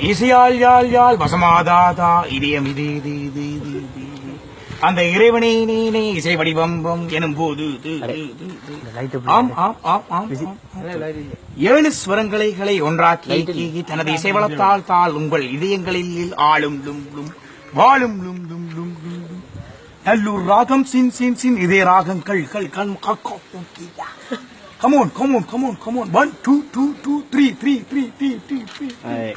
இசையால் யாழ் யாழ் வசமாதாதா இதயம் இது இது இது இது இது இது. அந்த இறைவனை நீனே இசை வடிவம்பம் எனும் போது ஆம் ஆம் ஆம் ஆம் 7 ஸ்வரங்களை ஒன்றாக்கி தனது இசை வளத்தால் தாள் உங்கள் இதயங்களில் ஆளும் லும் லும் வாழும் லும் லும் லும் லும் லும். நல்லூர் ராகம் சின் சின் சின் இதே ராகங்கள் கல் கல் Come on, come on, come on, come on. 1, 2, 2, 2, 3, 3, 3, 3, 3, 3, 3.